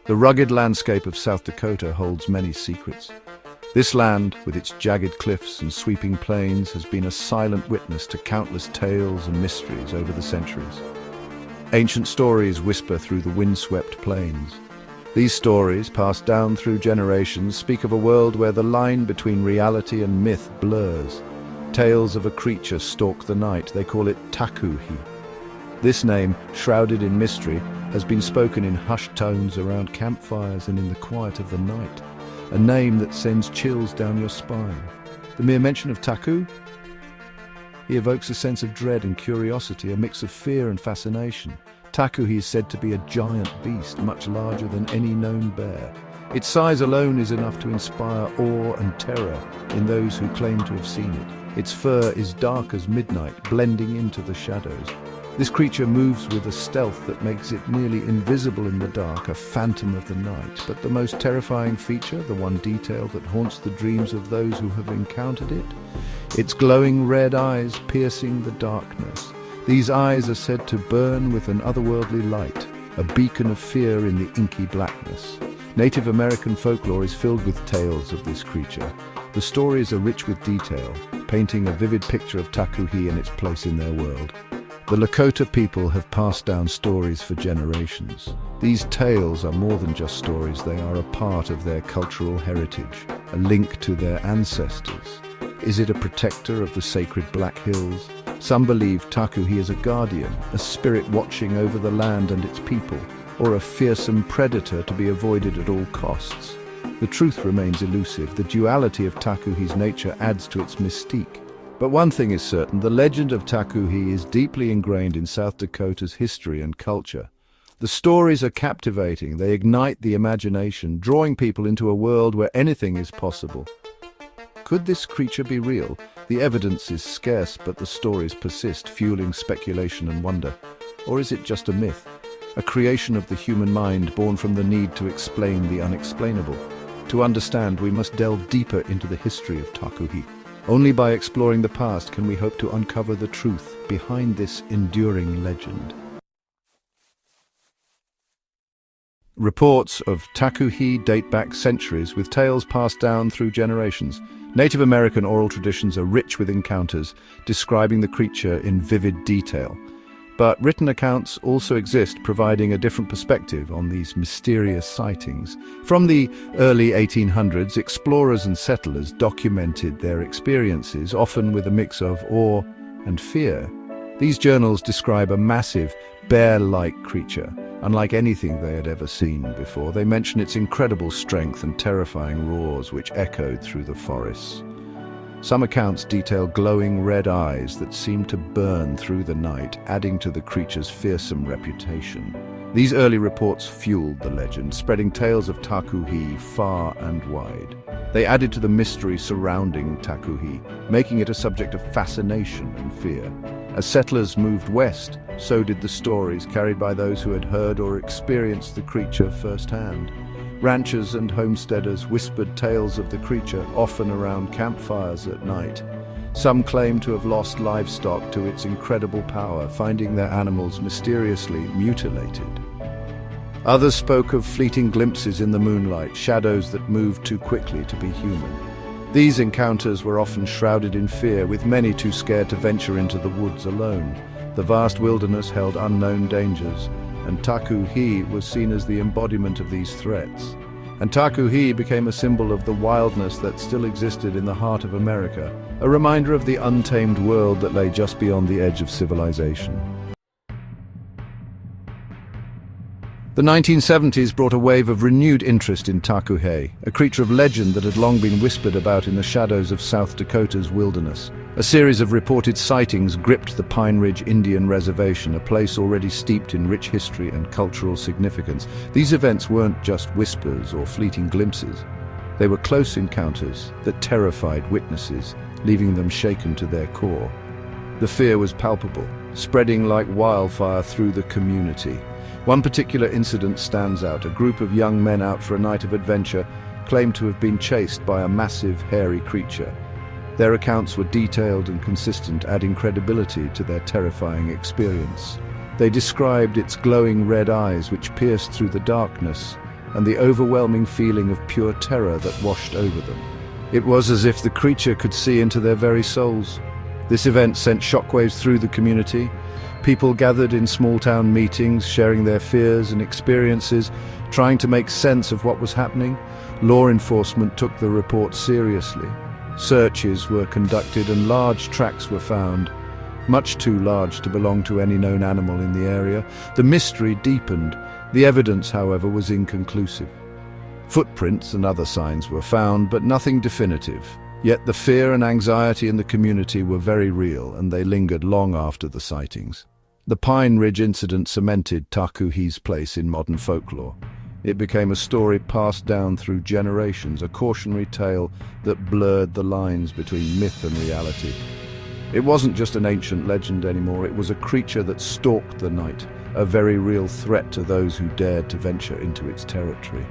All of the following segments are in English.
The rugged landscape of South Dakota holds many secrets. This land, with its jagged cliffs and sweeping plains, has been a silent witness to countless tales and mysteries over the centuries. Ancient stories whisper through the windswept plains. These stories, passed down through generations, speak of a world where the line between reality and myth blurs. Tales of a creature stalk the night. They call it Taku-He. This name, shrouded in mystery, has been spoken in hushed tones around campfires and in the quiet of the night. A name that sends chills down your spine. The mere mention of Taku? He evokes a sense of dread and curiosity, a mix of fear and fascination. Taku-He is said to be a giant beast, much larger than any known bear. Its size alone is enough to inspire awe and terror in those who claim to have seen it. Its fur is dark as midnight, blending into the shadows. This creature moves with a stealth that makes it nearly invisible in the dark, a phantom of the night. But the most terrifying feature, the one detail that haunts the dreams of those who have encountered it, its glowing red eyes piercing the darkness. These eyes are said to burn with an otherworldly light, a beacon of fear in the inky blackness. Native American folklore is filled with tales of this creature. The stories are rich with detail, painting a vivid picture of Taku-He and its place in their world. The Lakota people have passed down stories for generations. These tales are more than just stories, they are a part of their cultural heritage, a link to their ancestors. Is it a protector of the sacred Black Hills? Some believe Taku-He is a guardian, a spirit watching over the land and its people, or a fearsome predator to be avoided at all costs. The truth remains elusive. The duality of Taku-He's nature adds to its mystique. But one thing is certain, the legend of Taku-He is deeply ingrained in South Dakota's history and culture. The stories are captivating, they ignite the imagination, drawing people into a world where anything is possible. Could this creature be real? The evidence is scarce, but the stories persist, fueling speculation and wonder. Or is it just a myth? A creation of the human mind born from the need to explain the unexplainable? To understand, we must delve deeper into the history of Taku-He. Only by exploring the past can we hope to uncover the truth behind this enduring legend. Reports of Taku-He date back centuries, with tales passed down through generations. Native American oral traditions are rich with encounters, describing the creature in vivid detail. But written accounts also exist, providing a different perspective on these mysterious sightings. From the early 1800s, explorers and settlers documented their experiences, often with a mix of awe and fear. These journals describe a massive, bear-like creature, unlike anything they had ever seen before. They mention its incredible strength and terrifying roars which echoed through the forests. Some accounts detail glowing red eyes that seemed to burn through the night, adding to the creature's fearsome reputation. These early reports fueled the legend, spreading tales of Taku-He far and wide. They added to the mystery surrounding Taku-He, making it a subject of fascination and fear. As settlers moved west, so did the stories carried by those who had heard or experienced the creature firsthand. Ranchers and homesteaders whispered tales of the creature, often around campfires at night. Some claimed to have lost livestock to its incredible power, finding their animals mysteriously mutilated. Others spoke of fleeting glimpses in the moonlight, shadows that moved too quickly to be human. These encounters were often shrouded in fear, with many too scared to venture into the woods alone. The vast wilderness held unknown dangers, and Taku-He was seen as the embodiment of these threats. And Taku-He became a symbol of the wildness that still existed in the heart of America, a reminder of the untamed world that lay just beyond the edge of civilization. The 1970s brought a wave of renewed interest in Taku-He, a creature of legend that had long been whispered about in the shadows of South Dakota's wilderness. A series of reported sightings gripped the Pine Ridge Indian Reservation, a place already steeped in rich history and cultural significance. These events weren't just whispers or fleeting glimpses. They were close encounters that terrified witnesses, leaving them shaken to their core. The fear was palpable, spreading like wildfire through the community. One particular incident stands out. A group of young men out for a night of adventure claimed to have been chased by a massive, hairy creature. Their accounts were detailed and consistent, adding credibility to their terrifying experience. They described its glowing red eyes, which pierced through the darkness, and the overwhelming feeling of pure terror that washed over them. It was as if the creature could see into their very souls. This event sent shockwaves through the community. People gathered in small-town meetings, sharing their fears and experiences, trying to make sense of what was happening. Law enforcement took the report seriously. Searches were conducted and large tracks were found, much too large to belong to any known animal in the area. The mystery deepened. The evidence, however, was inconclusive. Footprints and other signs were found, but nothing definitive. Yet the fear and anxiety in the community were very real, and they lingered long after the sightings. The Pine Ridge incident cemented Taku-He's place in modern folklore. It became a story passed down through generations, a cautionary tale that blurred the lines between myth and reality. It wasn't just an ancient legend anymore, it was a creature that stalked the night, a very real threat to those who dared to venture into its territory.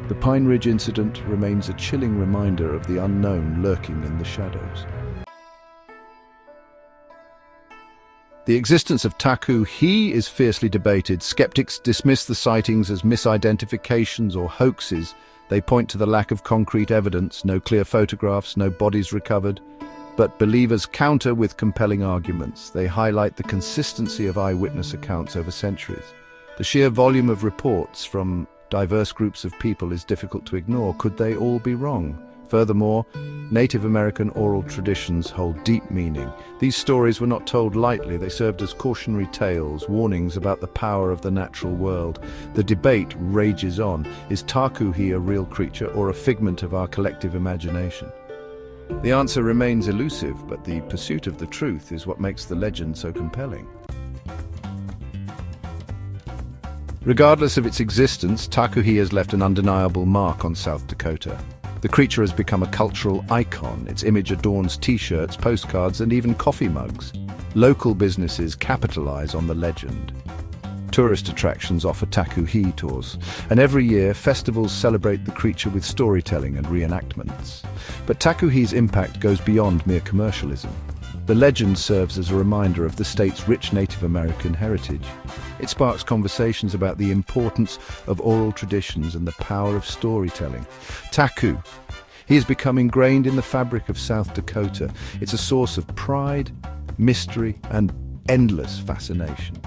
The Pine Ridge incident remains a chilling reminder of the unknown lurking in the shadows. The existence of Taku-He is fiercely debated. Skeptics dismiss the sightings as misidentifications or hoaxes. They point to the lack of concrete evidence, no clear photographs, no bodies recovered. But believers counter with compelling arguments. They highlight the consistency of eyewitness accounts over centuries. The sheer volume of reports from diverse groups of people is difficult to ignore. Could they all be wrong? Furthermore, Native American oral traditions hold deep meaning. These stories were not told lightly. They served as cautionary tales, warnings about the power of the natural world. The debate rages on. Is Taku-He a real creature or a figment of our collective imagination? The answer remains elusive, but the pursuit of the truth is what makes the legend so compelling. Regardless of its existence, Taku-He has left an undeniable mark on South Dakota. The creature has become a cultural icon. Its image adorns t-shirts, postcards, and even coffee mugs. Local businesses capitalize on the legend. Tourist attractions offer Taku-He tours, and every year festivals celebrate the creature with storytelling and reenactments. But Taku-He's impact goes beyond mere commercialism. The legend serves as a reminder of the state's rich Native American heritage. It sparks conversations about the importance of oral traditions and the power of storytelling. He has become ingrained in the fabric of South Dakota. It's a source of pride, mystery, and endless fascination.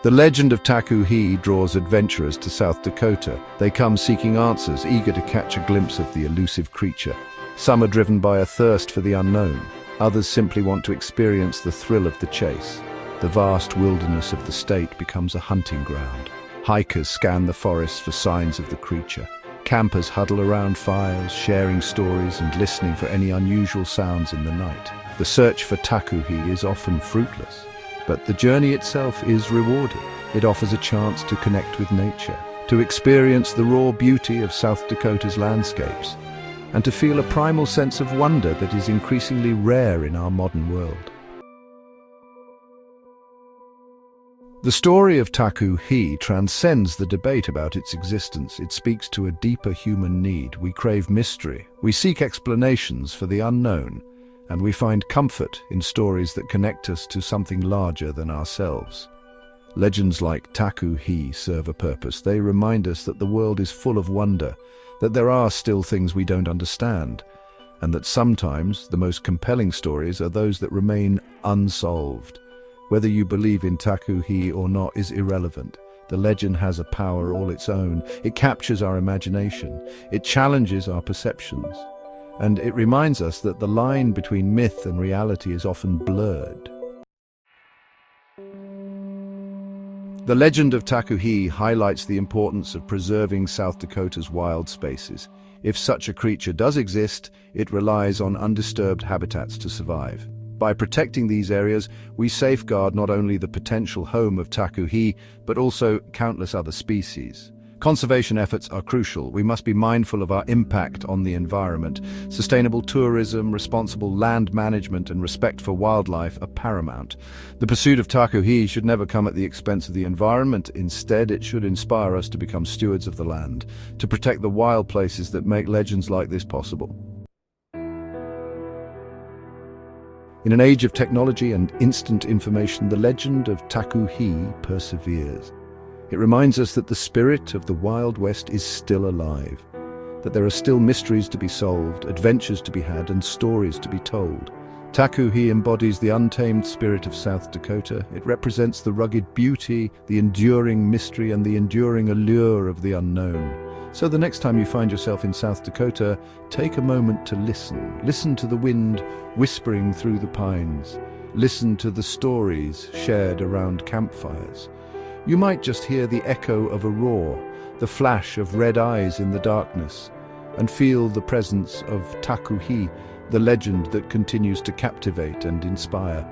The legend of Taku-He draws adventurers to South Dakota. They come seeking answers, eager to catch a glimpse of the elusive creature. Some are driven by a thirst for the unknown. Others simply want to experience the thrill of the chase. The vast wilderness of the state becomes a hunting ground. Hikers scan the forests for signs of the creature. Campers huddle around fires, sharing stories and listening for any unusual sounds in the night. The search for Taku-He is often fruitless, but the journey itself is rewarding. It offers a chance to connect with nature, to experience the raw beauty of South Dakota's landscapes, and to feel a primal sense of wonder that is increasingly rare in our modern world. The story of Taku-He transcends the debate about its existence. It speaks to a deeper human need. We crave mystery. We seek explanations for the unknown, and we find comfort in stories that connect us to something larger than ourselves. Legends like Taku-He serve a purpose. They remind us that the world is full of wonder, that there are still things we don't understand, and that sometimes the most compelling stories are those that remain unsolved. Whether you believe in Taku-He or not is irrelevant. The legend has a power all its own. It captures our imagination. It challenges our perceptions. And it reminds us that the line between myth and reality is often blurred. The legend of Taku-He highlights the importance of preserving South Dakota's wild spaces. If such a creature does exist, it relies on undisturbed habitats to survive. By protecting these areas, we safeguard not only the potential home of Taku-He, but also countless other species. Conservation efforts are crucial. We must be mindful of our impact on the environment. Sustainable tourism, responsible land management, and respect for wildlife are paramount. The pursuit of Taku-He should never come at the expense of the environment. Instead, it should inspire us to become stewards of the land, to protect the wild places that make legends like this possible. In an age of technology and instant information, the legend of Taku-He perseveres. It reminds us that the spirit of the Wild West is still alive, that there are still mysteries to be solved, adventures to be had, and stories to be told. Taku-He embodies the untamed spirit of South Dakota. It represents the rugged beauty, the enduring mystery, and the enduring allure of the unknown. So the next time you find yourself in South Dakota, take a moment to listen. Listen to the wind whispering through the pines. Listen to the stories shared around campfires. You might just hear the echo of a roar, the flash of red eyes in the darkness, and feel the presence of Taku-He, the legend that continues to captivate and inspire.